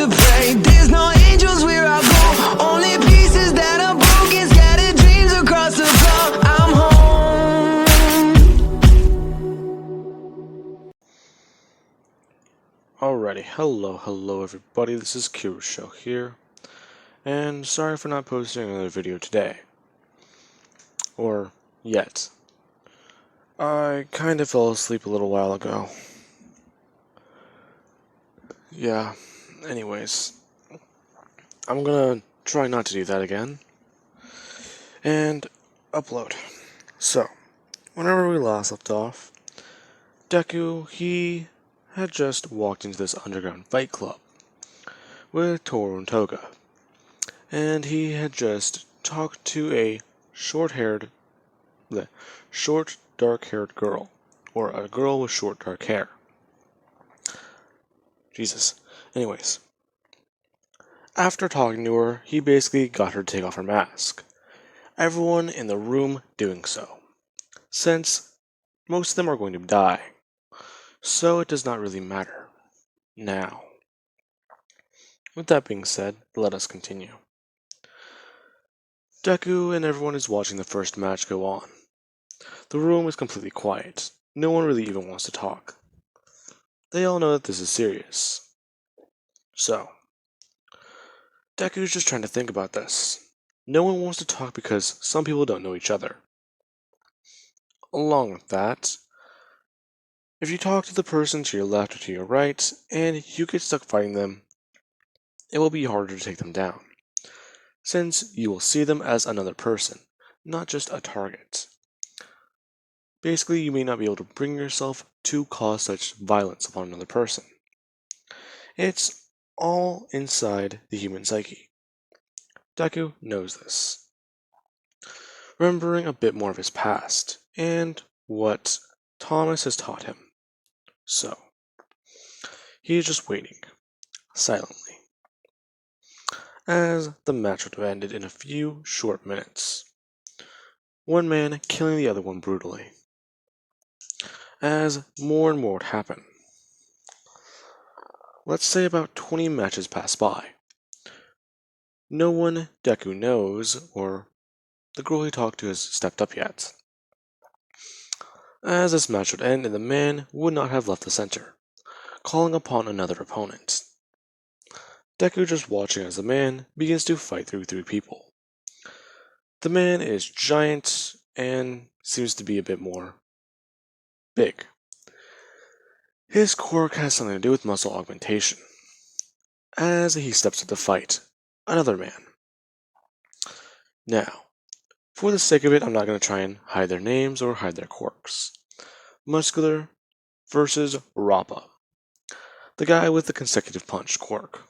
to pray. There's no angels where I go, only pieces that are broken, scattered dreams across the floor. I'm home. Alrighty, hello everybody, this is Show here, and sorry for not posting another video today. Or, yet. I kind of fell asleep a little while ago. Yeah, anyways. I'm gonna try not to do that again. And upload. So, whenever we last left off, Deku, he had just walked into this underground fight club with Toru and Toga. And he had just talked to a short, dark-haired girl. Or a girl with short, dark hair. Jesus. Anyways. After talking to her, he basically got her to take off her mask. Everyone in the room doing so, since most of them are going to die. So it does not really matter. Now. With that being said, let us continue. Deku and everyone is watching the first match go on. The room is completely quiet. No one really even wants to talk. They all know that this is serious. So, Deku's just trying to think about this. No one wants to talk because some people don't know each other. Along with that, if you talk to the person to your left or to your right, and you get stuck fighting them, it will be harder to take them down, since you will see them as another person, not just a target. Basically, you may not be able to bring yourself to cause such violence upon another person. It's all inside the human psyche. Deku knows this. Remembering a bit more of his past, and what Thomas has taught him. So, he is just waiting, silently, as the match would have ended in a few short minutes. One man killing the other one brutally. As more and more would happen. Let's say about 20 matches pass by. No one Deku knows, or the girl he talked to has stepped up yet. As this match would end and the man would not have left the center, calling upon another opponent. Deku just watching as the man begins to fight through 3 people. The man is giant and seems to be a bit more big. His quirk has something to do with muscle augmentation. As he steps up to fight another man. Now, for the sake of it, I'm not going to try and hide their names or hide their quirks. Muscular versus Roppa, the guy with the consecutive punch quirk.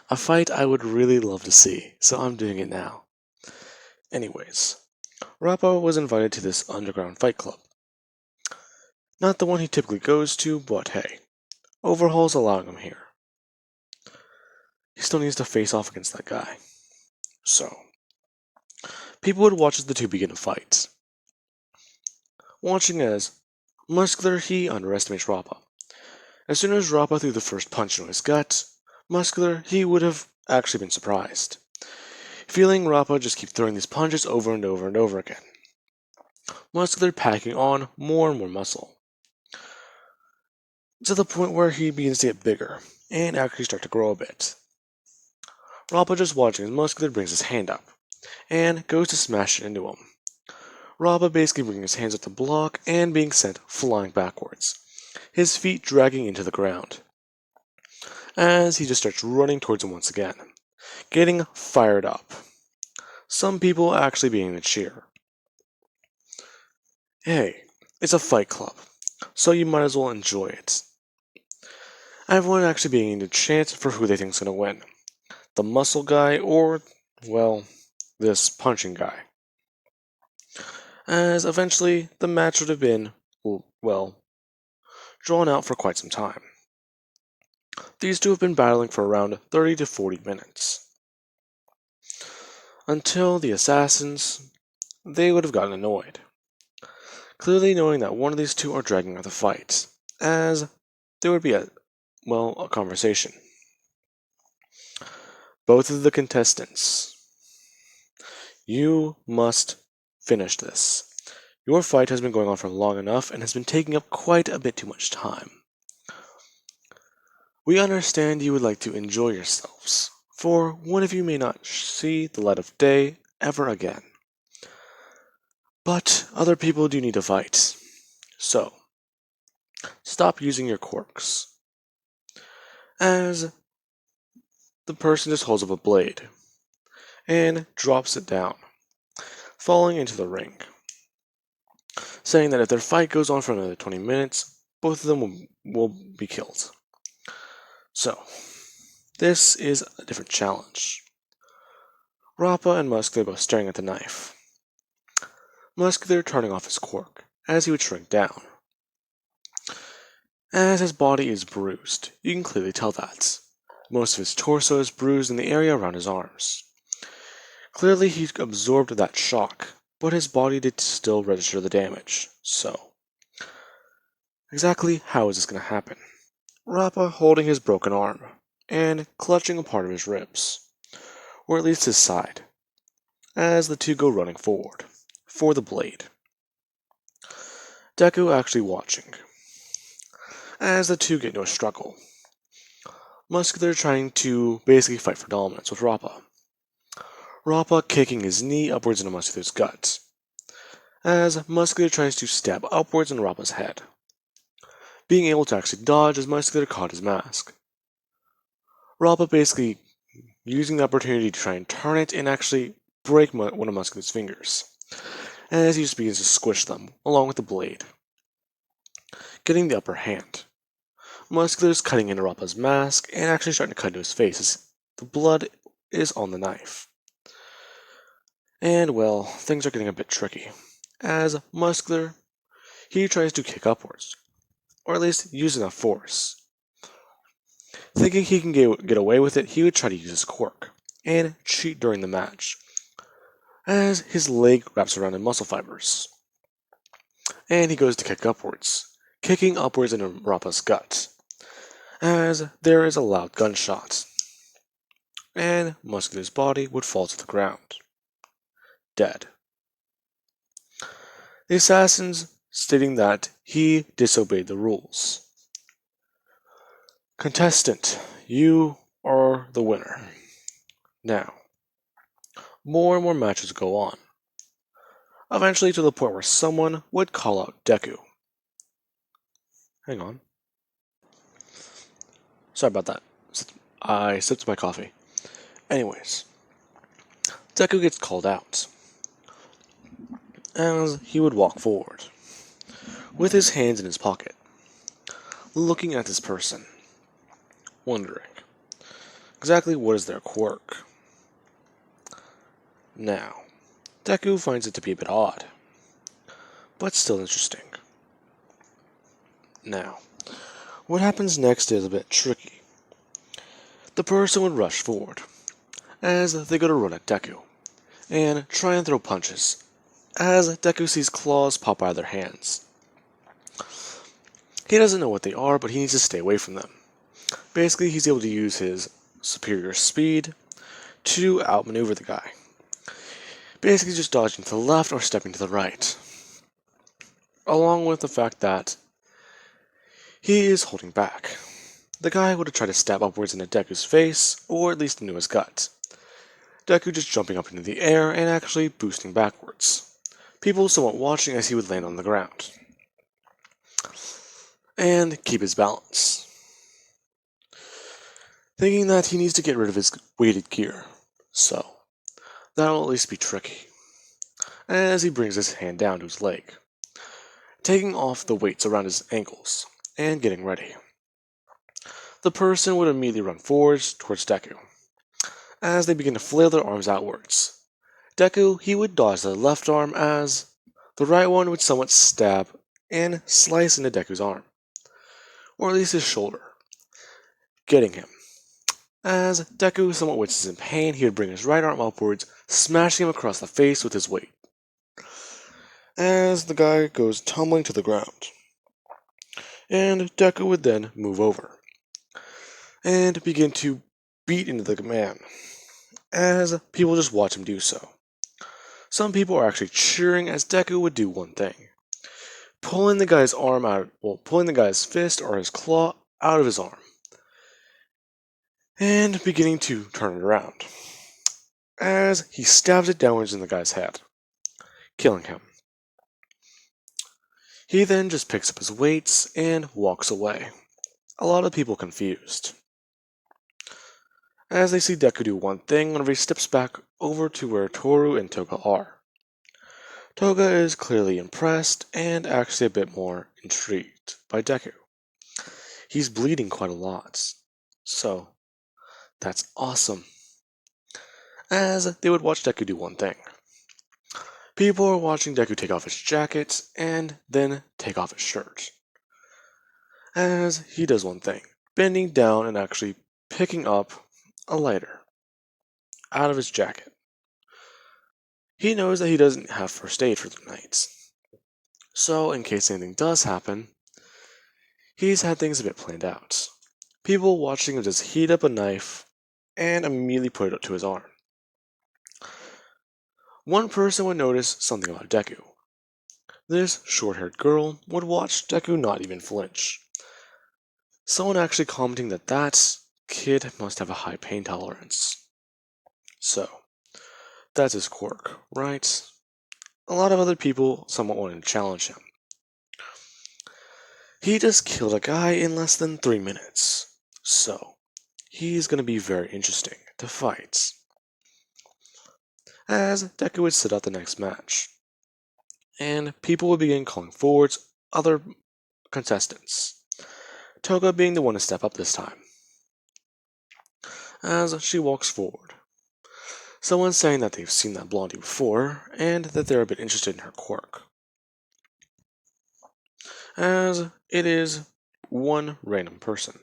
A fight I would really love to see, so I'm doing it now. Anyways, Roppa was invited to this underground fight club. Not the one he typically goes to, but hey, Overhaul's allowing him here. He still needs to face off against that guy. So, people would watch as the two begin to fight. Watching as Muscular, he underestimates Roppa. As soon as Roppa threw the first punch into his gut, Muscular, he would have actually been surprised. Feeling Roppa just keep throwing these punches over and over and over again. Muscular packing on more and more muscle. To the point where he begins to get bigger, and actually start to grow a bit. Roppa just watching as Muscular brings his hand up, and goes to smash it into him. Roppa basically bringing his hands up to block, and being sent flying backwards, his feet dragging into the ground. As he just starts running towards him once again, getting fired up. Some people actually beginning to cheer. Hey, it's a fight club, so you might as well enjoy it. Everyone actually beginning to chant for who they think is going to win. The muscle guy or, well, this punching guy. As eventually the match would have been, well, drawn out for quite some time. These two have been battling for around 30 to 40 minutes. Until the assassins, they would have gotten annoyed. Clearly knowing that one of these two are dragging out the fight, as there would be a conversation. both of the contestants, you must finish this. Your fight has been going on for long enough and has been taking up quite a bit too much time. We understand you would like to enjoy yourselves, for one of you may not see the light of day ever again. But other people do need to fight. So, stop using your quirks. As the person just holds up a blade and drops it down, falling into the ring, saying that if their fight goes on for another 20 minutes, both of them will be killed. So, this is a different challenge. Roppa and Muscular both staring at the knife. Muscular turning off his quirk, as he would shrink down. As his body is bruised, you can clearly tell that. Most of his torso is bruised in the area around his arms. Clearly he absorbed that shock, but his body did still register the damage, so. Exactly how is this going to happen? Roppa holding his broken arm, and clutching a part of his ribs, or at least his side, as the two go running forward, for the blade. Deku actually watching, as the two get into a struggle. Muscular trying to basically fight for dominance with Roppa. Roppa kicking his knee upwards into Muscular's gut, as Muscular tries to stab upwards in Roppa's head, being able to actually dodge as Muscular caught his mask. Roppa basically using the opportunity to try and turn it and actually break one of Muscular's fingers, as he just begins to squish them along with the blade, getting the upper hand. Muscular's cutting into Roppa's mask and actually starting to cut into his face as the blood is on the knife. And well, things are getting a bit tricky, as Muscular, he tries to kick upwards, or at least use enough force. Thinking he can get away with it, he would try to use his quirk, and cheat during the match, as his leg wraps around in muscle fibers. And he goes to kick upwards, kicking upwards into Roppa's gut, as there is a loud gunshot, and Muscular's body would fall to the ground, dead. The assassins stating that he disobeyed the rules. Contestant, you are the winner. Now, more and more matches go on, eventually to the point where someone would call out Deku. Hang on. Sorry about that. I sipped my coffee. Anyways, Deku gets called out, as he would walk forward, with his hands in his pocket, looking at this person, wondering exactly what is their quirk. Now, Deku finds it to be a bit odd, but still interesting. Now, what happens next is a bit tricky. The person would rush forward, as they go to run at Deku, and try and throw punches, as Deku sees claws pop out of their hands. He doesn't know what they are, but he needs to stay away from them. Basically, he's able to use his superior speed to outmaneuver the guy. Basically just dodging to the left or stepping to the right. Along with the fact that he is holding back. The guy would have tried to stab upwards into Deku's face, or at least into his gut. Deku just jumping up into the air and actually boosting backwards. People somewhat watching as he would land on the ground. And keep his balance. Thinking that he needs to get rid of his weighted gear. So, that'll at least be tricky. As he brings his hand down to his leg, taking off the weights around his ankles, and getting ready. The person would immediately run forwards towards Deku, as they begin to flail their arms outwards. Deku, he would dodge the left arm as the right one would somewhat stab and slice into Deku's arm, or at least his shoulder, getting him. As Deku somewhat winces in pain, he would bring his right arm upwards, smashing him across the face with his weight, as the guy goes tumbling to the ground. And Deku would then move over, and begin to beat into the man, as people just watch him do so. Some people are actually cheering as Deku would do one thing: pulling the guy's arm out, pulling the guy's fist or his claw out of his arm, and beginning to turn it around, as he stabs it downwards in the guy's head, killing him. He then just picks up his weights and walks away. A lot of people confused, as they see Deku do one thing whenever he steps back over to where Toru and Toga are. Toga is clearly impressed and actually a bit more intrigued by Deku. He's bleeding quite a lot, so that's awesome. As they would watch Deku do one thing. People are watching Deku take off his jacket and then take off his shirt, as he does one thing, bending down and actually picking up a lighter out of his jacket. He knows that he doesn't have first aid for the night, so in case anything does happen, he's had things a bit planned out. People watching him just heat up a knife and immediately put it up to his arm. One person would notice something about Deku. This short-haired girl would watch Deku not even flinch. Someone actually commenting that kid must have a high pain tolerance. So, that's his quirk, right? A lot of other people somewhat wanted to challenge him. He just killed a guy in less than 3 minutes, so he's going to be very interesting to fight. As Deku would sit out the next match, and people would begin calling forwards other contestants, Toga being the one to step up this time. As she walks forward, someone saying that they've seen that blondie before, and that they're a bit interested in her quirk. As it is one random person.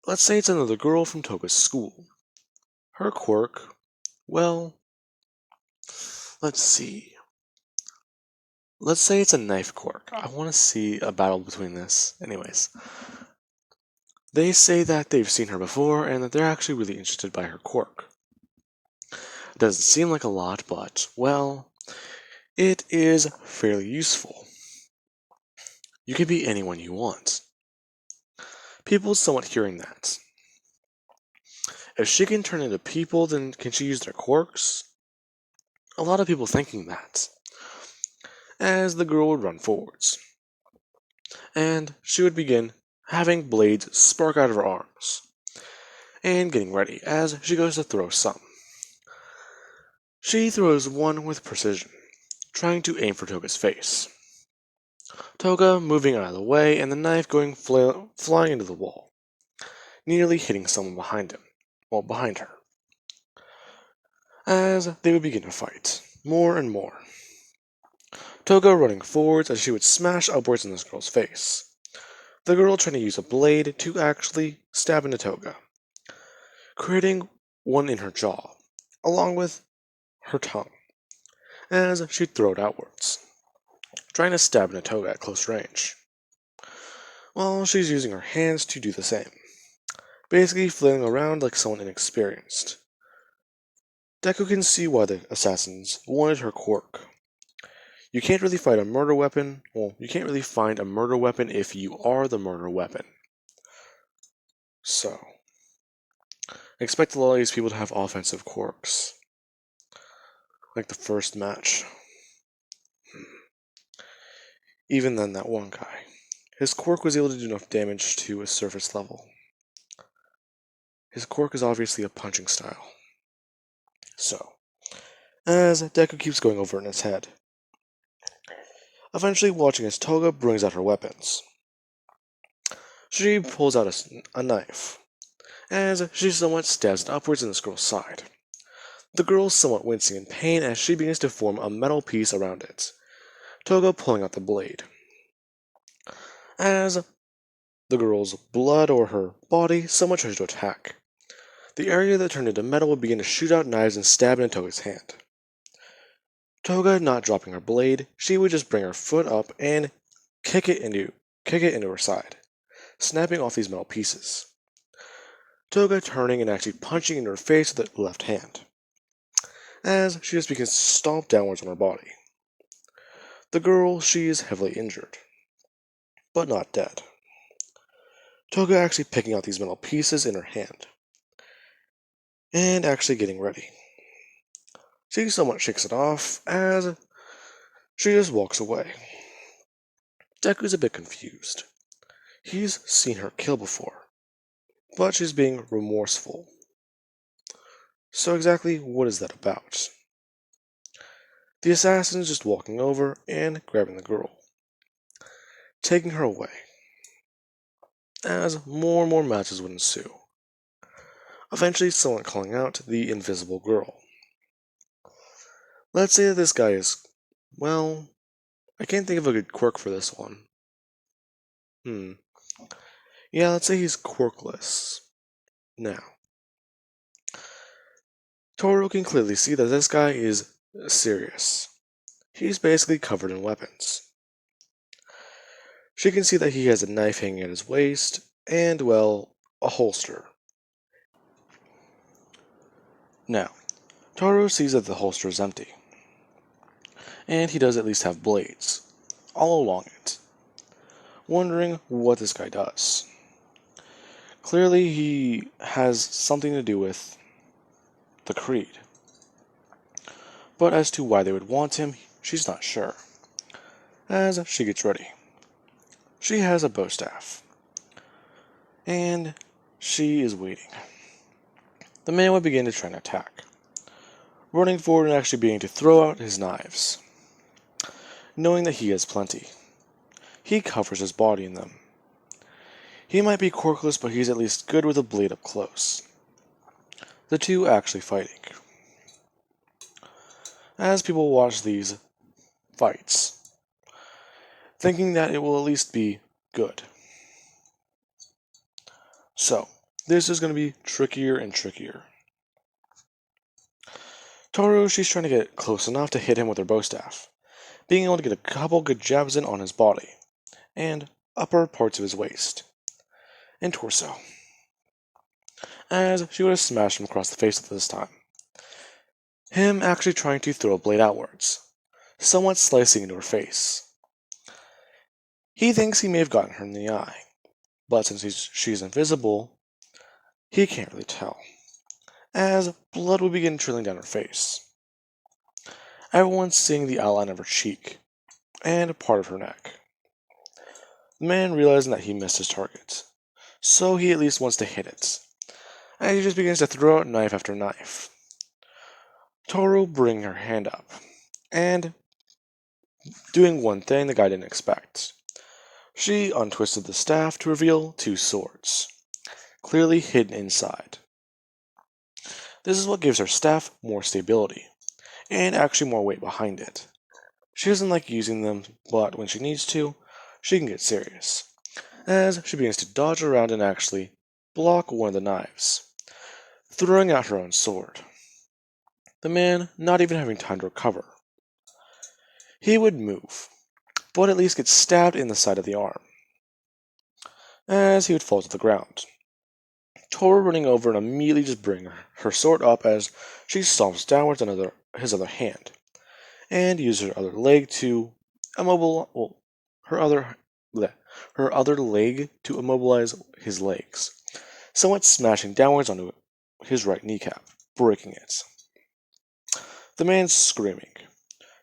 Let's say it's another girl from Toga's school. Her quirk, well, let's see. Let's say it's a knife quirk. I want to see a battle between this. Anyways, they say that they've seen her before and that they're actually really interested by her quirk. Doesn't seem like a lot, but, well, it is fairly useful. You can be anyone you want. People somewhat hearing that. If she can turn into people, then can she use their quirks? A lot of people thinking that. As the girl would run forwards. And she would begin having blades spark out of her arms. And getting ready as she goes to throw some. She throws one with precision, trying to aim for Toga's face. Toga moving out of the way and the knife going flying into the wall, nearly hitting someone behind her. As they would begin to fight, more and more. Toga running forwards as she would smash upwards in this girl's face. The girl trying to use a blade to actually stab into Toga, creating one in her jaw, along with her tongue, as she'd throw it outwards, trying to stab into Toga at close range, while she's using her hands to do the same, basically flailing around like someone inexperienced. Deku can see why the assassins wanted her quirk. You can't really fight a murder weapon, you can't really find a murder weapon if you are the murder weapon. So, expect a lot of these people to have offensive quirks. Like the first match. Even then, that one guy. His quirk was able to do enough damage to a surface level. His quirk is obviously a punching style. So, as Deku keeps going over in his head, eventually watching as Toga brings out her weapons. She pulls out a knife, as she somewhat stabs it upwards in this girl's side. The girl somewhat wincing in pain as she begins to form a metal piece around it, Toga pulling out the blade. As the girl's blood or her body somewhat tries to attack, the area that turned into metal would begin to shoot out knives and stab into Toga's hand. Toga not dropping her blade, she would just bring her foot up and kick it into her side, snapping off these metal pieces. Toga turning and actually punching in her face with the left hand, as she just begins to stomp downwards on her body. The girl, she is heavily injured, but not dead. Toga actually picking out these metal pieces in her hand, and actually getting ready. She somewhat shakes it off as she just walks away. Deku's a bit confused. He's seen her kill before, but she's being remorseful. So exactly what is that about? The assassin is just walking over and grabbing the girl, taking her away, as more and more matches would ensue. Eventually someone calling out the invisible girl. Let's say that this guy is, well, I can't think of a good quirk for this one. Yeah, let's say he's quirkless. Now, Toru can clearly see that this guy is serious. He's basically covered in weapons. She can see that he has a knife hanging at his waist, and, well, a holster. Now, Toru sees that the holster is empty, and he does at least have blades, all along it, wondering what this guy does. Clearly, he has something to do with the Creed. But as to why they would want him, she's not sure. As she gets ready, she has a bow staff, and she is waiting. The man would begin to try and attack, running forward and actually beginning to throw out his knives. Knowing that he has plenty, he covers his body in them. He might be quirkless, but he's at least good with a blade up close. The two actually fighting. As people watch these fights, thinking that it will at least be good. So, this is going to be trickier and trickier. Toru, she's trying to get close enough to hit him with her bow staff, being able to get a couple good jabs in on his body, and upper parts of his waist, and torso, as she would have smashed him across the face at this time. Him actually trying to throw a blade outwards, somewhat slicing into her face. He thinks he may have gotten her in the eye, but since she's invisible, he can't really tell, as blood would begin trailing down her face. Everyone's seeing the outline of her cheek, and part of her neck. The man realizing that he missed his target, so he at least wants to hit it, and he just begins to throw out knife after knife. Toru bringing her hand up, and doing one thing the guy didn't expect. She untwisted the staff to reveal two swords, clearly hidden inside. This is what gives her staff more stability, and actually more weight behind it. She doesn't like using them, but when she needs to, she can get serious, as she begins to dodge around and actually block one of the knives, throwing out her own sword. The man not even having time to recover. He would move, but at least get stabbed in the side of the arm, as he would fall to the ground. Toru running over and immediately just bring her sword up as she stomps downwards on his other hand, and uses her other leg to her other leg to immobilize his legs, somewhat smashing downwards onto his right kneecap, breaking it. The man's screaming,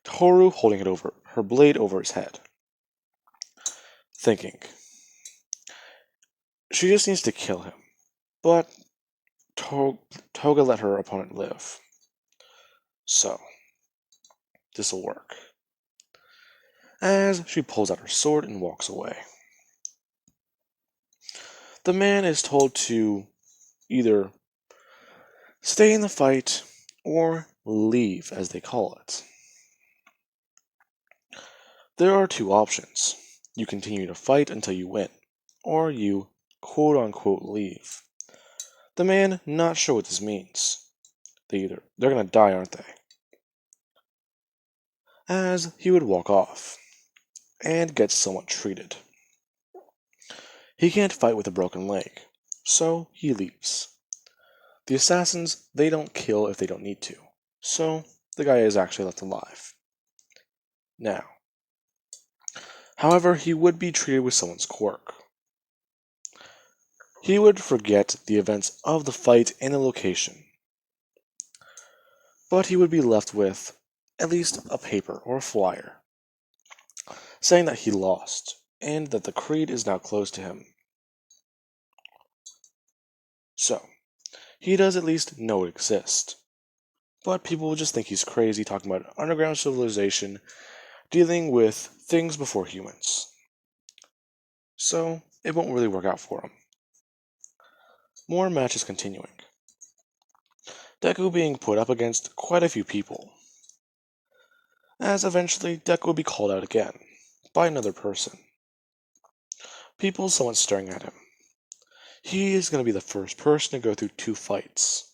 Toru holding her blade over his head, thinking she just needs to kill him, but Toga let her opponent live. So, this'll work. As she pulls out her sword and walks away. The man is told to either stay in the fight or leave, as they call it. There are two options. You continue to fight until you win, or you quote-unquote leave. The man not sure what this means. They're gonna die, aren't they? As he would walk off, and get somewhat treated. He can't fight with a broken leg, so he leaves. The assassins, they don't kill if they don't need to, so the guy is actually left alive. Now, however, he would be treated with someone's quirk. He would forget the events of the fight and the location, but he would be left with at least a paper or a flyer saying that he lost and that the creed is now closed to him. So, he does at least know it exists, but people will just think he's crazy talking about an underground civilization dealing with things before humans. So, it won't really work out for him. More matches continuing. Deku being put up against quite a few people, as eventually Deku will be called out again by another person. People somewhat staring at him. He is going to be the first person to go through 2 fights.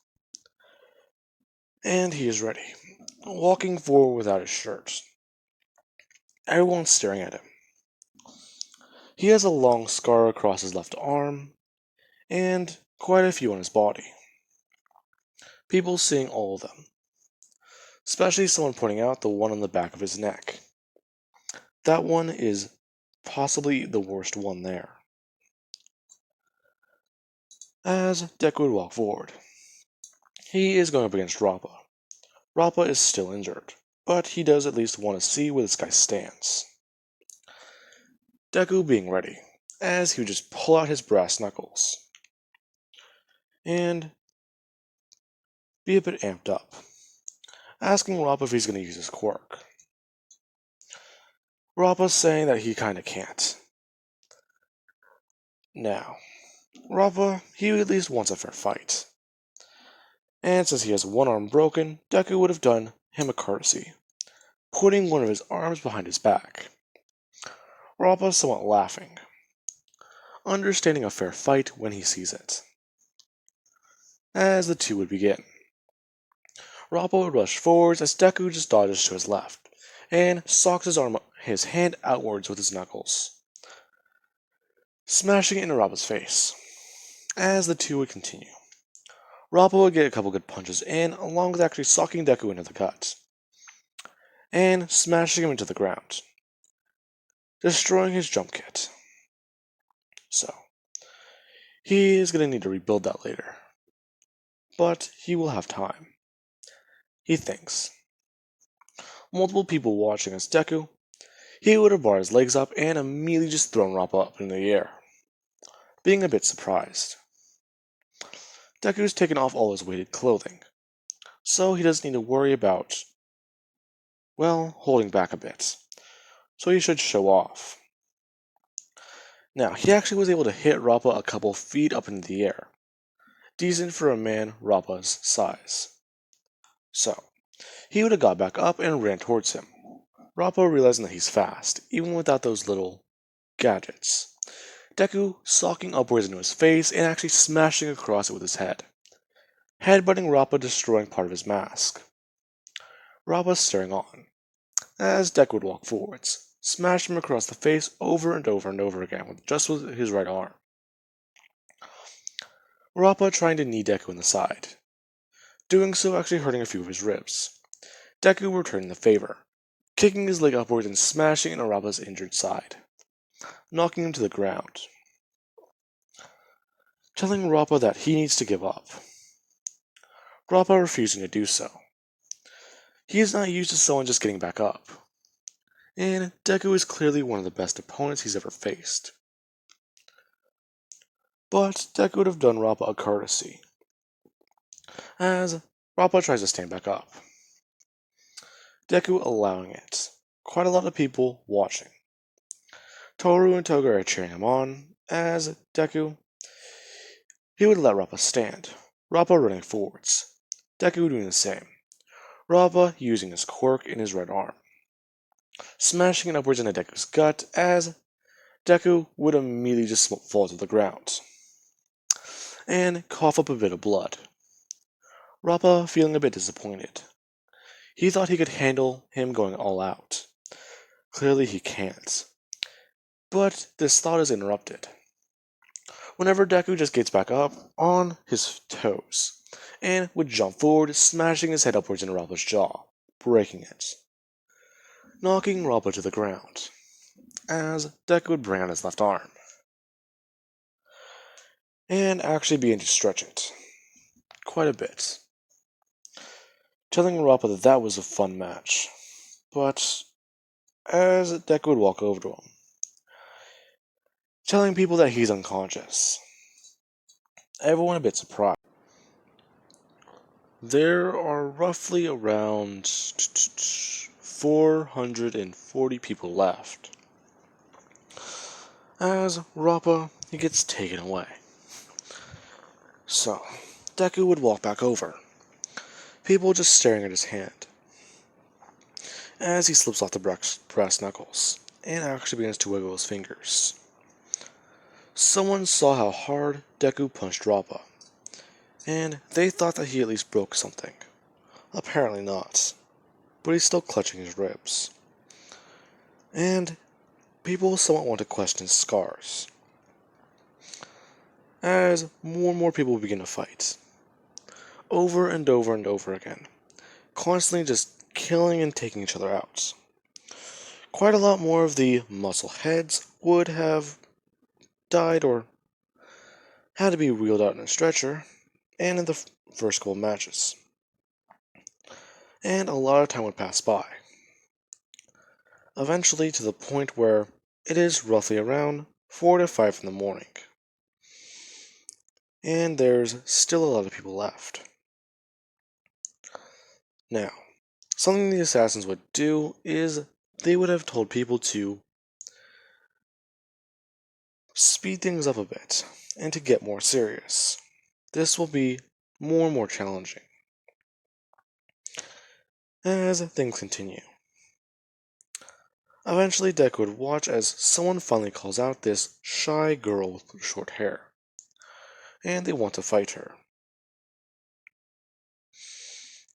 And he is ready, walking forward without his shirt. Everyone's staring at him. He has a long scar across his left arm, and quite a few on his body. People seeing all of them, especially someone pointing out the one on the back of his neck. That one is possibly the worst one there. As Deku would walk forward, he is going up against Roppa. Roppa is still injured, but he does at least want to see where this guy stands. Deku being ready, as he would just pull out his brass knuckles and be a bit amped up, asking Roppa if he's going to use his quirk. Roppa's saying that he kinda can't. Now, Roppa, he at least wants a fair fight. And since he has one arm broken, Deku would have done him a courtesy, putting one of his arms behind his back. Roppa somewhat laughing, understanding a fair fight when he sees it. As the two would begin, Roppa would rush forwards as Deku just dodges to his left, and socks his hand outwards with his knuckles, smashing it into Roppa's face. As the two would continue, Roppa would get a couple good punches in, along with actually socking Deku into the gut, and smashing him into the ground, destroying his jump kit. So, he is going to need to rebuild that later, but he will have time, he thinks. Multiple people watching as Deku, he would have brought his legs up and immediately just thrown Roppa up in the air, being a bit surprised. Deku's taken off all his weighted clothing, so he doesn't need to worry about, well, holding back a bit. So he should show off. Now, he actually was able to hit Roppa a couple feet up into the air. Decent for a man Roppa's size. So, he would have got back up and ran towards him. Roppa realizing that he's fast, even without those little gadgets. Deku socking upwards into his face and actually smashing across it with his head, headbutting Roppa, destroying part of his mask. Roppa staring on, as Deku would walk forwards, smash him across the face over and over and over again just with his right arm. Roppa trying to knee Deku in the side, doing so actually hurting a few of his ribs. Deku returning the favor, kicking his leg upwards and smashing into Roppa's injured side, knocking him to the ground, telling Roppa that he needs to give up. Roppa refusing to do so. He is not used to someone just getting back up, and Deku is clearly one of the best opponents he's ever faced. But Deku would have done Roppa a courtesy, as Roppa tries to stand back up. Deku allowing it. Quite a lot of people watching. Toru and Toga are cheering him on, as Deku, he would let Roppa stand, Roppa running forwards, Deku doing the same, Roppa using his quirk in his right arm, smashing it upwards into Deku's gut, as Deku would immediately just fall to the ground, and cough up a bit of blood. Roppa feeling a bit disappointed. He thought he could handle him going all out. Clearly he can't. But this thought is interrupted whenever Deku just gets back up on his toes, and would jump forward, smashing his head upwards into Roppa's jaw, breaking it, knocking Roppa to the ground, as Deku would bring out his left arm, and actually begin to stretch it, quite a bit, telling Roppa that that was a fun match. But as Deku would walk over to him, telling people that he's unconscious, everyone a bit surprised. There are roughly around 440 people left, as Roppa, he gets taken away. So, Deku would walk back over, people just staring at his hand, as he slips off the brass knuckles, and actually begins to wiggle his fingers. Someone saw how hard Deku punched Roppa, and they thought that he at least broke something. Apparently not, but he's still clutching his ribs. And people somewhat want to question his scars, as more and more people begin to fight, over and over and over again, constantly just killing and taking each other out. Quite a lot more of the muscle heads would have died or had to be wheeled out in a stretcher, and in the first couple matches. And a lot of time would pass by, eventually to the point where it is roughly around 4 to 5 in the morning, and there's still a lot of people left. Now, something the assassins would do is they would have told people to speed things up a bit and to get more serious. This will be more and more challenging as things continue. Eventually, Deku would watch as someone finally calls out this shy girl with short hair, and they want to fight her.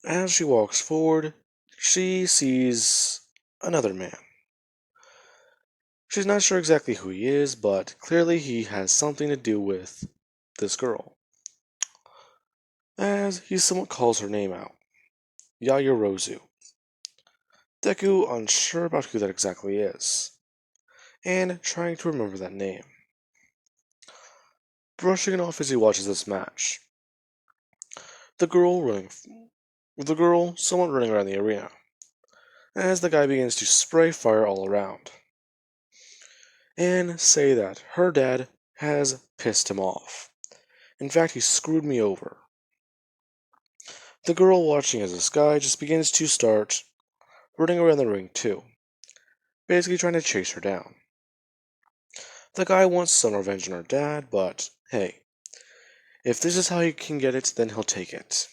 As she walks forward, she sees another man. She's not sure exactly who he is, but clearly he has something to do with this girl, as he somewhat calls her name out, Yaoyorozu. Deku unsure about who that exactly is, and trying to remember that name. Brushing it off as he watches this match. The girl somewhat running around the arena, as the guy begins to spray fire all around, and say that her dad has pissed him off. In fact, he screwed me over. The girl watching as this guy just begins to start running around the ring too, basically trying to chase her down. The guy wants some revenge on her dad, but hey, if this is how he can get it, then he'll take it.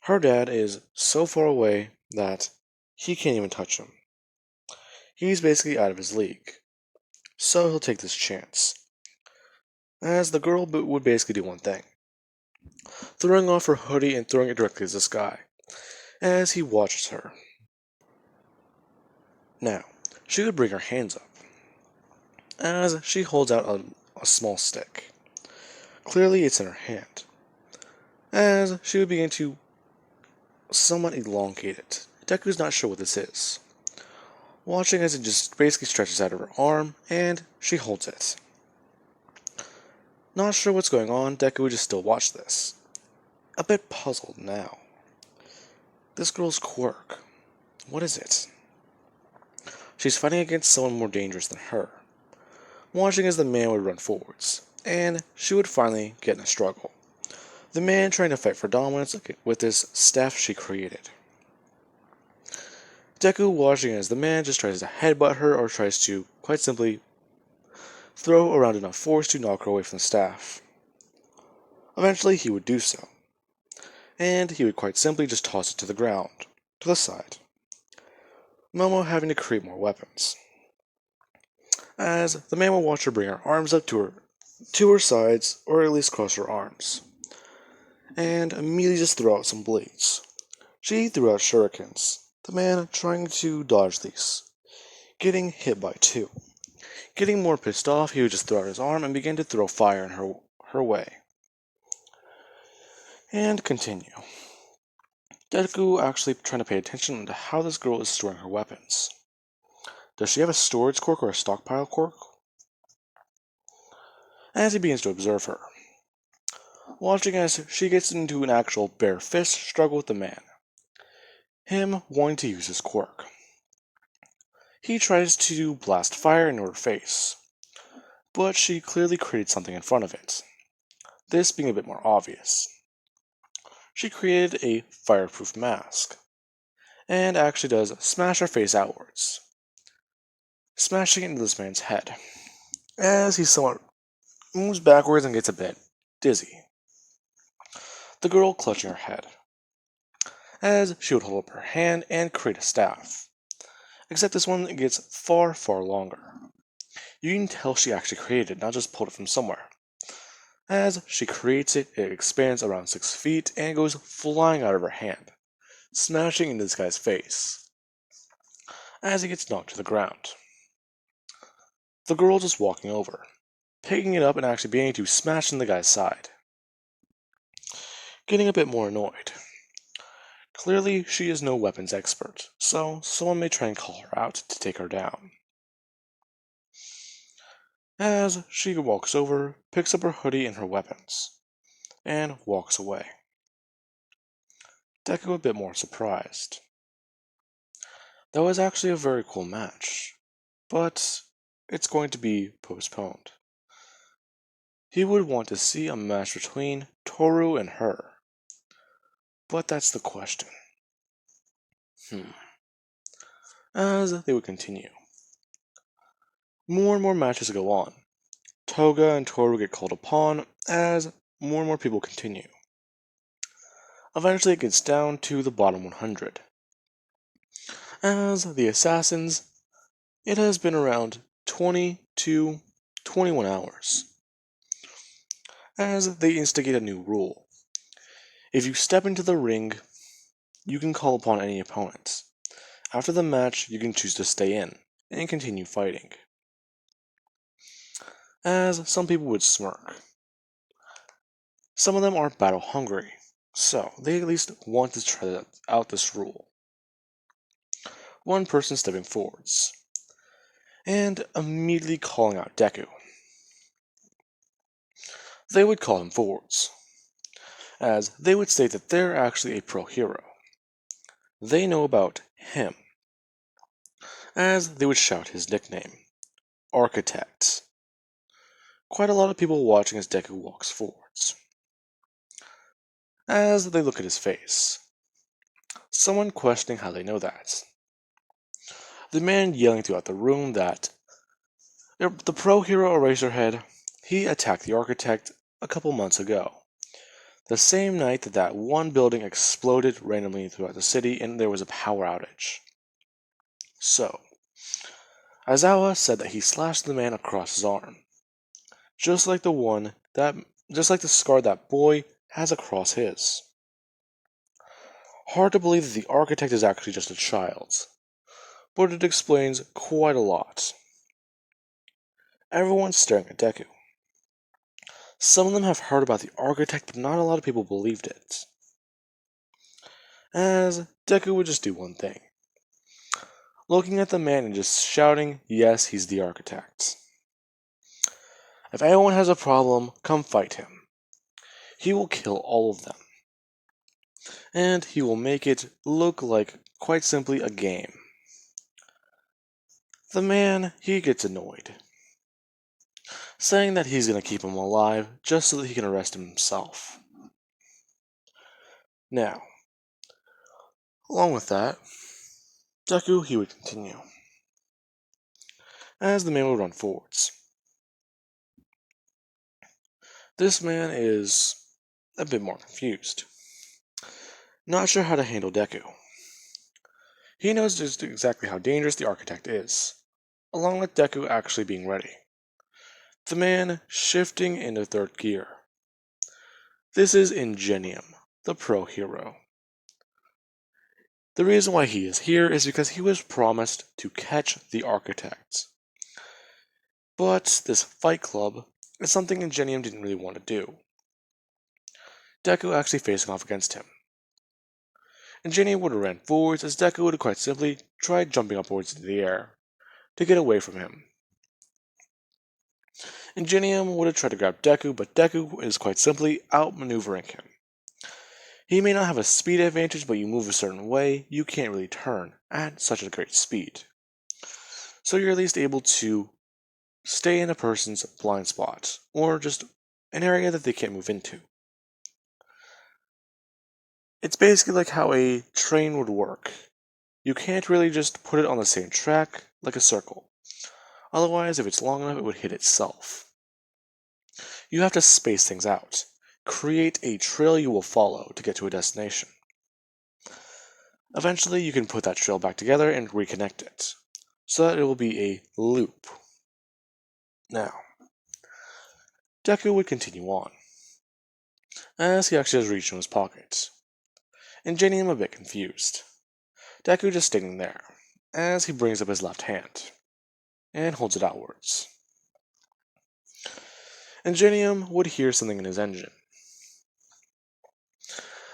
Her dad is so far away that he can't even touch him. He's basically out of his league, so he'll take this chance. As the girl would basically do one thing, throwing off her hoodie and throwing it directly at this guy, as he watches her. Now, she would bring her hands up, as she holds out a small stick. Clearly it's in her hand, as she would begin to somewhat elongate it. Deku's not sure what this is, watching as it just basically stretches out of her arm, and she holds it. Not sure what's going on, Deku would just still watch this, a bit puzzled now. This girl's quirk, what is it? She's fighting against someone more dangerous than her, watching as the man would run forwards, and she would finally get in a struggle. The man trying to fight for dominance with this staff she created. Deku watching as the man just tries to headbutt her or tries to, quite simply, throw around enough force to knock her away from the staff. Eventually he would do so, and he would quite simply just toss it to the ground, to the side. Momo having to create more weapons, as the man will watch her bring her arms up to her sides, or at least cross her arms, and immediately just throw out some blades. She threw out shurikens, the man trying to dodge these, getting hit by 2. Getting more pissed off, he would just throw out his arm and begin to throw fire in her way. And continue. Deku actually trying to pay attention to how this girl is storing her weapons. Does she have a storage quirk or a stockpile quirk? As he begins to observe her, watching as she gets into an actual bare fist struggle with the man, him wanting to use his quirk. He tries to blast fire into her face, but she clearly created something in front of it, this being a bit more obvious. She created a fireproof mask, and actually does smash her face outwards, smashing it into this man's head, as he somewhat moves backwards and gets a bit dizzy. The girl clutching her head, as she would hold up her hand and create a staff, except this one gets far, far longer. You can tell she actually created it, not just pulled it from somewhere. As she creates it, it expands around 6 feet and goes flying out of her hand, smashing into this guy's face, as he gets knocked to the ground. The girl just walking over, picking it up and actually beginning to smash in the guy's side, getting a bit more annoyed. Clearly, she is no weapons expert, so someone may try and call her out to take her down. As she walks over, picks up her hoodie and her weapons, and walks away. Deku a bit more surprised. That was actually a very cool match, but it's going to be postponed. He would want to see a match between Toru and her, but that's the question. As they would continue, more and more matches go on. Toga and Toru get called upon as more and more people continue. Eventually it gets down to the bottom 100. As the assassins, it has been around 20 to 21 hours. As they instigate a new rule. If you step into the ring, you can call upon any opponents. After the match, you can choose to stay in and continue fighting. As some people would smirk. Some of them are battle hungry, so they at least want to try out this rule. One person stepping forwards, and immediately calling out Deku. They would call him forwards, as they would state that they're actually a pro hero. They know about him, as they would shout his nickname, Architect. Quite a lot of people watching as Deku walks forwards. As they look at his face, someone questioning how they know that. The man yelling throughout the room that the pro hero Eraserhead, he attacked the Architect a couple months ago. The same night that that one building exploded randomly throughout the city and there was a power outage. So, Aizawa said that he slashed the man across his arm, just like the scar that boy has across his. Hard to believe that the Architect is actually just a child, but it explains quite a lot. Everyone's staring at Deku. Some of them have heard about the Architect, but not a lot of people believed it. As Deku would just do one thing. Looking at the man and just shouting, yes, he's the Architect. If anyone has a problem, come fight him. He will kill all of them. And he will make it look like, quite simply, a game. The man, he gets annoyed, saying that he's going to keep him alive just so that he can arrest him himself. Now, along with that, Deku, he would continue, as the man would run forwards. This man is a bit more confused, not sure how to handle Deku. He knows just exactly how dangerous the Architect is, along with Deku actually being ready. The man shifting into third gear. This is Ingenium, the pro hero. The reason why he is here is because he was promised to catch the Architect. But this fight club is something Ingenium didn't really want to do. Deku actually facing off against him. Ingenium would have ran forwards as Deku would have quite simply tried jumping upwards into the air to get away from him. Ingenium would have tried to grab Deku, but Deku is quite simply outmaneuvering him. He may not have a speed advantage, but you move a certain way, you can't really turn at such a great speed. So you're at least able to stay in a person's blind spot, or just an area that they can't move into. It's basically like how a train would work. You can't really just put it on the same track like a circle. Otherwise, if it's long enough, it would hit itself. You have to space things out. Create a trail you will follow to get to a destination. Eventually, you can put that trail back together and reconnect it, so that it will be a loop. Now, Deku would continue on, as he actually has reached in his pocket. Ingenium a bit confused. Deku just standing there, as he brings up his left hand, and holds it outwards. Ingenium would hear something in his engine,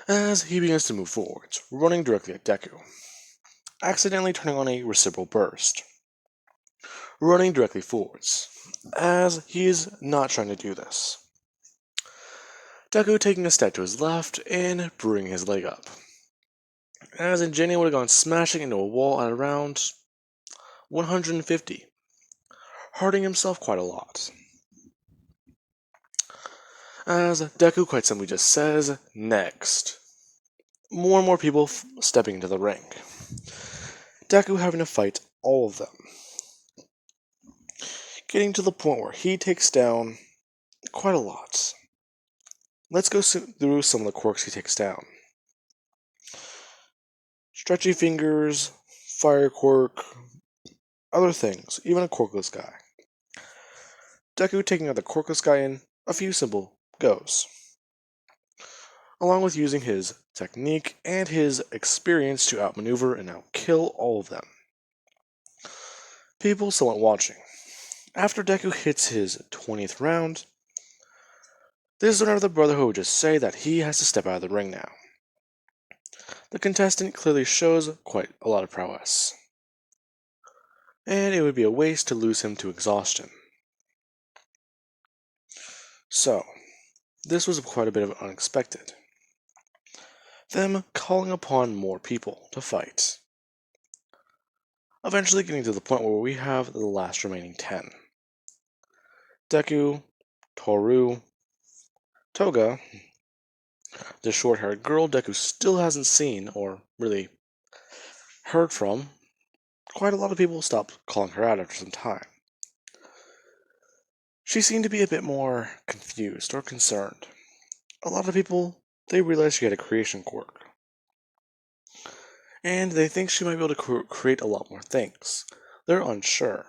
as he begins to move forwards, running directly at Deku, accidentally turning on a reciprocal burst, running directly forwards, as he is not trying to do this. Deku taking a step to his left and bringing his leg up, as Ingenium would have gone smashing into a wall at around 150, hurting himself quite a lot. As Deku quite simply just says, next. More and more people stepping into the ring. Deku having to fight all of them. Getting to the point where he takes down quite a lot. Let's go through some of the quirks he takes down. Stretchy fingers, fire quirk, other things, even a quirkless guy. Deku taking out the quirkless guy in a few simple goes, along with using his technique and his experience to outmaneuver and outkill all of them. People somewhat watching. After Deku hits his 20th round, this owner of the Brotherhood would just say that he has to step out of the ring now. The contestant clearly shows quite a lot of prowess, and it would be a waste to lose him to exhaustion. So, this was quite a bit of unexpected. Them calling upon more people to fight. Eventually getting to the point where we have the last remaining 10. Deku, Toru, Toga, the short-haired girl Deku still hasn't seen or really heard from. Quite a lot of people stopped calling her out after some time. She seemed to be a bit more confused or concerned. A lot of people, they realized she had a creation quirk. And they think she might be able to create a lot more things. They're unsure.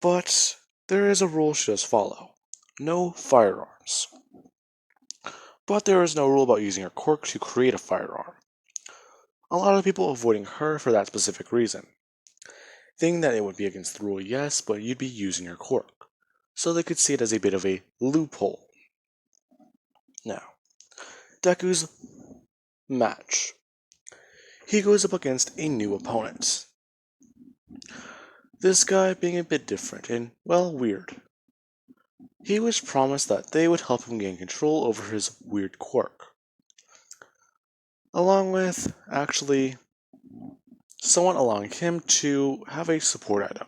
But there is a rule she does follow. No firearms. But there is no rule about using her quirk to create a firearm. A lot of people avoiding her for that specific reason. Thinking that it would be against the rule, yes, but you'd be using your quirk. So they could see it as a bit of a loophole. Now, Deku's match. He goes up against a new opponent. This guy being a bit different and, well, weird. He was promised that they would help him gain control over his weird quirk. Along with, actually, someone allowing him to have a support item.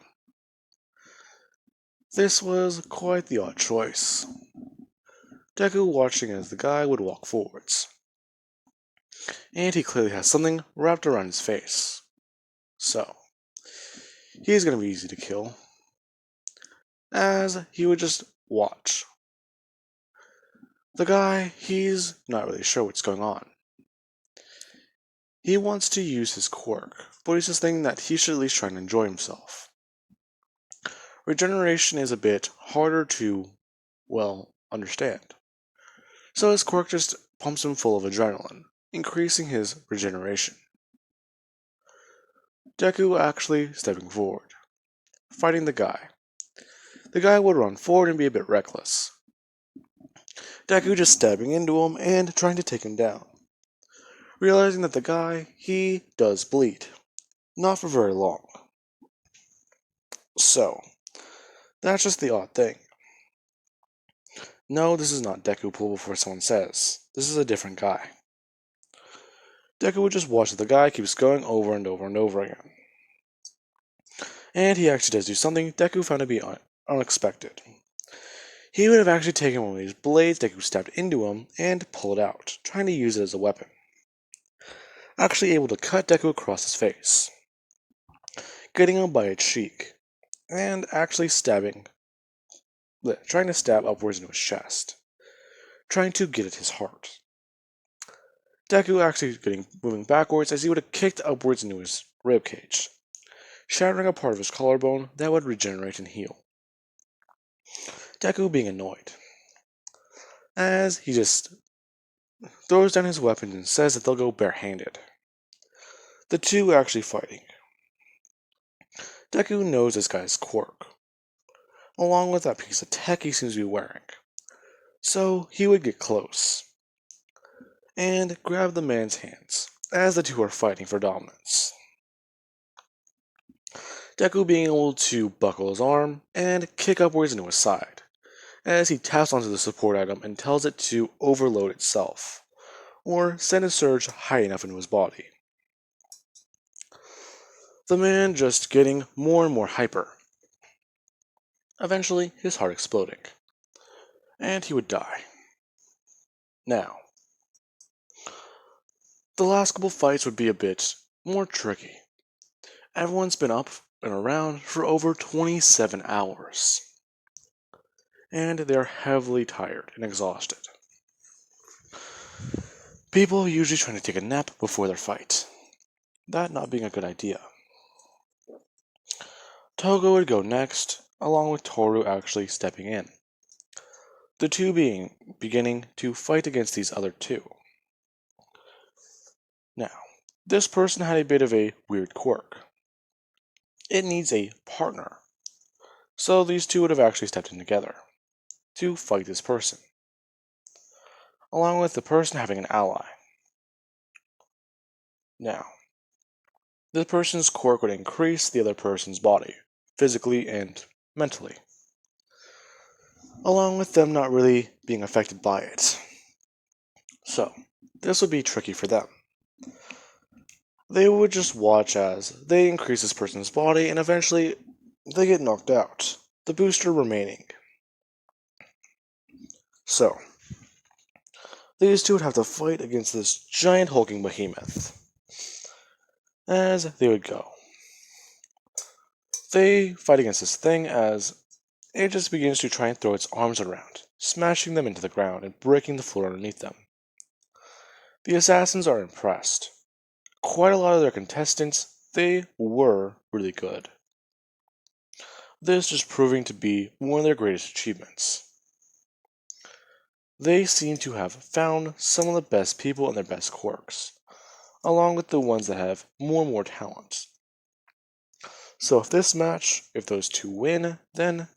This was quite the odd choice. Deku watching as the guy would walk forwards. And he clearly has something wrapped around his face. So, he's going to be easy to kill, as he would just watch. The guy, he's not really sure what's going on. He wants to use his quirk, but he's just thinking that he should at least try and enjoy himself. Regeneration is a bit harder to, well, understand. So his quirk just pumps him full of adrenaline, increasing his regeneration. Deku actually stepping forward, fighting the guy. The guy would run forward and be a bit reckless. Deku just stabbing into him and trying to take him down, realizing that the guy, he does bleed. Not for very long. So, that's just the odd thing. No, this is not Deku pull before someone says. This is a different guy. Deku would just watch as the guy keeps going over and over and over again. And he actually does do something Deku found to be unexpected. He would have actually taken one of these blades Deku stabbed into him and pulled it out, trying to use it as a weapon. Actually able to cut Deku across his face, getting him by its cheek, and actually trying to stab upwards into his chest, trying to get at his heart. Deku actually moving backwards as he would have kicked upwards into his ribcage, shattering a part of his collarbone that would regenerate and heal. Deku being annoyed, as he just throws down his weapon and says that they'll go barehanded. The two actually fighting. Deku knows this guy's quirk, along with that piece of tech he seems to be wearing, so he would get close and grab the man's hands as the two are fighting for dominance. Deku being able to buckle his arm and kick upwards into his side, as he taps onto the support item and tells it to overload itself, or send a surge high enough into his body. The man just getting more and more hyper, eventually his heart exploding, and he would die. Now, the last couple fights would be a bit more tricky. Everyone's been up and around for over 27 hours, and they're heavily tired and exhausted. People usually trying to take a nap before their fight, that not being a good idea. Toga would go next, along with Toru actually stepping in. The two beginning to fight against these other two. Now, this person had a bit of a weird quirk. It needs a partner. So these two would have actually stepped in together to fight this person, along with the person having an ally. Now, this person's quirk would increase the other person's body, physically and mentally, along with them not really being affected by it. So, this would be tricky for them. They would just watch as they increase this person's body and eventually they get knocked out, the booster remaining. So, these two would have to fight against this giant hulking behemoth. As they would go. They fight against this thing as it just begins to try and throw its arms around, smashing them into the ground and breaking the floor underneath them. The assassins are impressed. Quite a lot of their contestants, they were really good. This just proving to be one of their greatest achievements. They seem to have found some of the best people and their best quirks, along with the ones that have more and more talent. So if those two win, then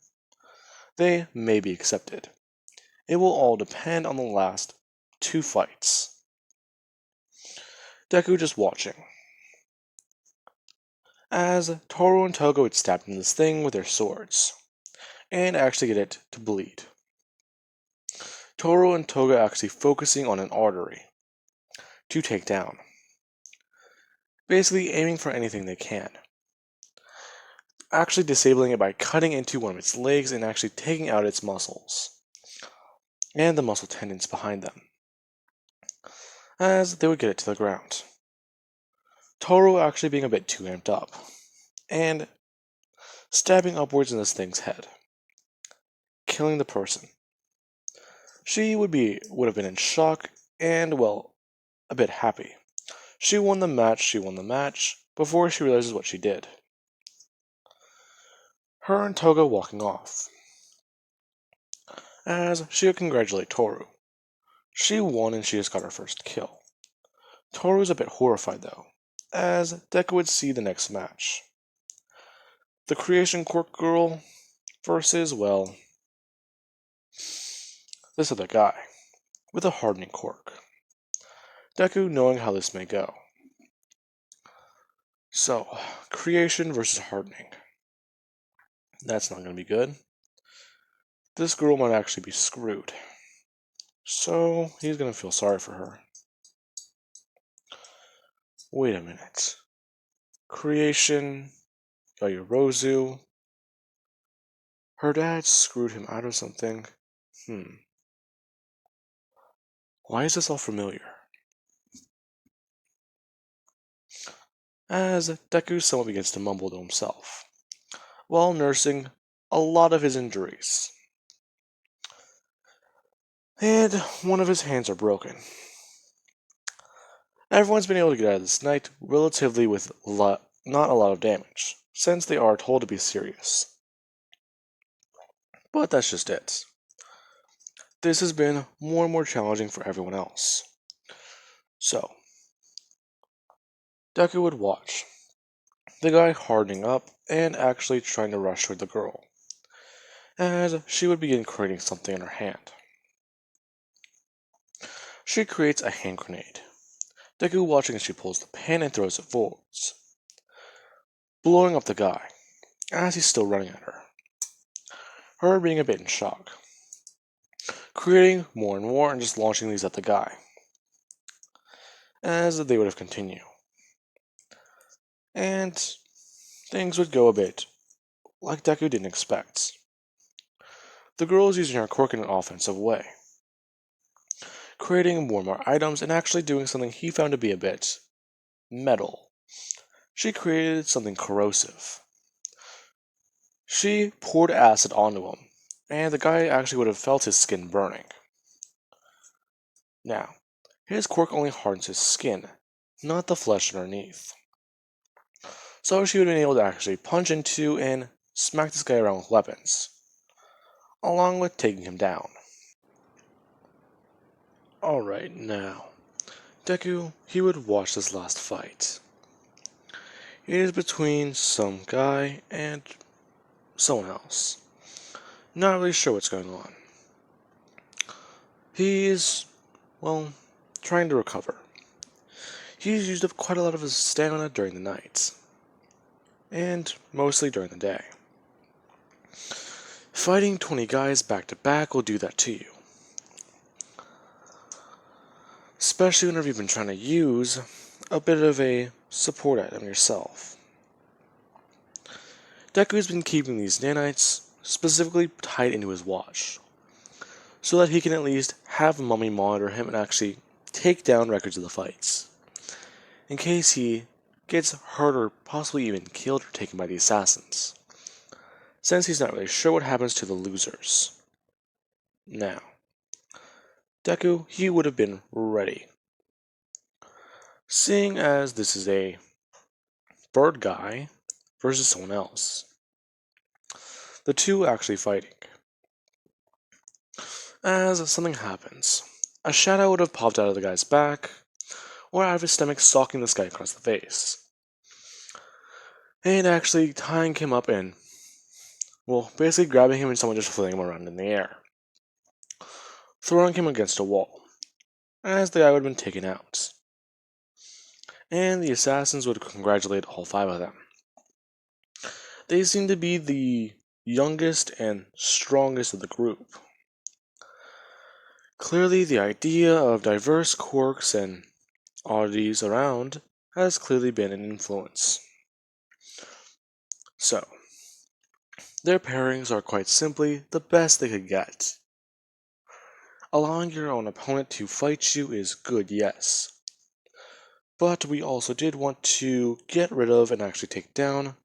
they may be accepted. It will all depend on the last two fights. Deku just watching, as Toru and Toga would stab into this thing with their swords, and actually get it to bleed. Toru and Toga actually focusing on an artery to take down, basically aiming for anything they can. Actually disabling it by cutting into one of its legs and actually taking out its muscles, and the muscle tendons behind them, as they would get it to the ground. Toru actually being a bit too amped up, and stabbing upwards in this thing's head, killing the person. She would have been in shock and, well, a bit happy. She won the match before she realizes what she did. Her and Toga walking off, as she would congratulate Toru. She won and she just got her first kill. Toru's a bit horrified though, as Deku would see the next match. The Creation Quirk Girl versus, well, this other guy, with a hardening quirk. Deku knowing how this may go. So, creation versus hardening. That's not going to be good. This girl might actually be screwed. So, he's going to feel sorry for her. Wait a minute. Creation, Yayorozu. Her dad screwed him out of something. Why is this all familiar? As Deku somewhat begins to mumble to himself, while nursing a lot of his injuries. And one of his hands are broken. Everyone's been able to get out of this night relatively with not a lot of damage, since they are told to be serious. But that's just it. This has been more and more challenging for everyone else. So, Deku would watch the guy hardening up and actually trying to rush toward the girl, as she would begin creating something in her hand. She creates a hand grenade. Deku watching as she pulls the pin and throws it forwards, blowing up the guy as he's still running at her. Her being a bit in shock, creating more and more and just launching these at the guy, as they would have continued. And things would go a bit like Deku didn't expect. The girl is using her quirk in an offensive way, creating more and more items and actually doing something he found to be a bit metal. She created something corrosive. She poured acid onto him, and the guy actually would have felt his skin burning. Now, his quirk only hardens his skin, not the flesh underneath. So she would have been able to actually punch into and smack this guy around with weapons, along with taking him down. Alright, now, Deku, he would watch this last fight. It is between some guy and someone else. Not really sure what's going on. He's, trying to recover. He's used up quite a lot of his stamina during the night, and mostly during the day. Fighting 20 guys back to back will do that to you. Especially whenever you've been trying to use a bit of a support item yourself. Deku's been keeping these nanites specifically tied into his watch, so that he can at least have Mummy monitor him and actually take down records of the fights, in case he gets hurt or possibly even killed or taken by the assassins, since he's not really sure what happens to the losers. Now, Deku, he would have been ready. Seeing as this is a bird guy versus someone else. The two actually fighting. As something happens, a shadow would have popped out of the guy's back, or out of his stomach, stalking this guy across the face. And actually tying him up and, basically grabbing him and someone just flinging him around in the air. Throwing him against a wall, as the guy would have been taken out. And the assassins would congratulate all 5 of them. They seem to be the youngest and strongest of the group. Clearly, the idea of diverse quirks and oddities around has clearly been an influence. So, their pairings are quite simply the best they could get. Allowing your own opponent to fight you is good, yes. But we also did want to get rid of and actually take down,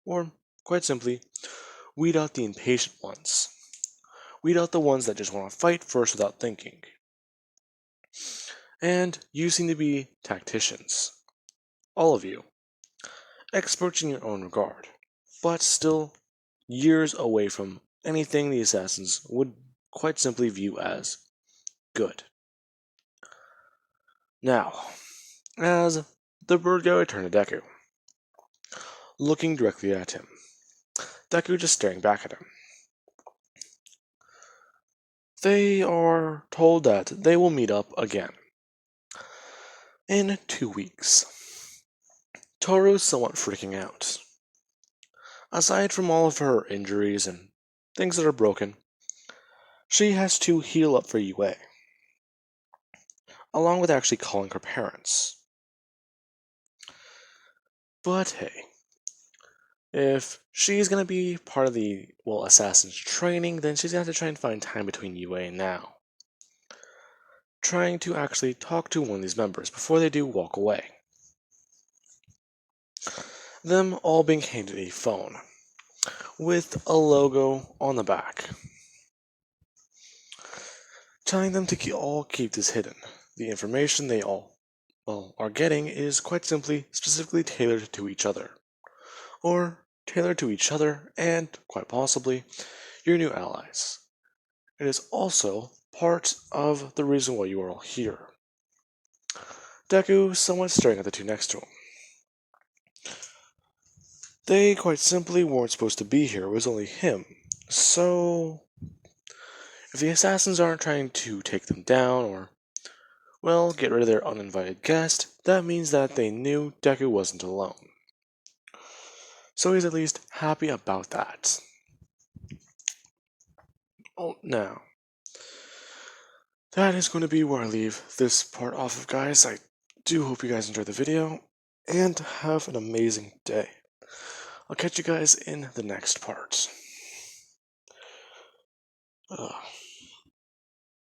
or quite simply, weed out the impatient ones. Weed out the ones that just want to fight first without thinking. And you seem to be tacticians. All of you. Experts in your own regard, but still years away from anything the assassins would quite simply view as good. Now, as the bird guy turned to Deku, looking directly at him. Deku just staring back at him. they are told that they will meet up again in 2 weeks. Toru's somewhat freaking out. Aside from all of her injuries and things that are broken, she has to heal up for UA, along with actually calling her parents. But hey, if she's gonna be part of the, assassin's training, then she's gonna have to try and find time between UA and now. Trying to actually talk to one of these members before they do walk away. Them all being handed a phone with a logo on the back, telling them to all keep this hidden. The information they all are getting is quite simply specifically tailored to each other, or tailored to each other and, quite possibly, your new allies. It is also part of the reason why you are all here. Deku somewhat staring at the two next to him. They quite simply weren't supposed to be here, it was only him. So, if the assassins aren't trying to take them down or, get rid of their uninvited guest, that means that they knew Deku wasn't alone. So he's at least happy about that. Oh, now, that is going to be where I leave this part off of, guys. I do hope you guys enjoyed the video, and have an amazing day. I'll catch you guys in the next part. Ugh.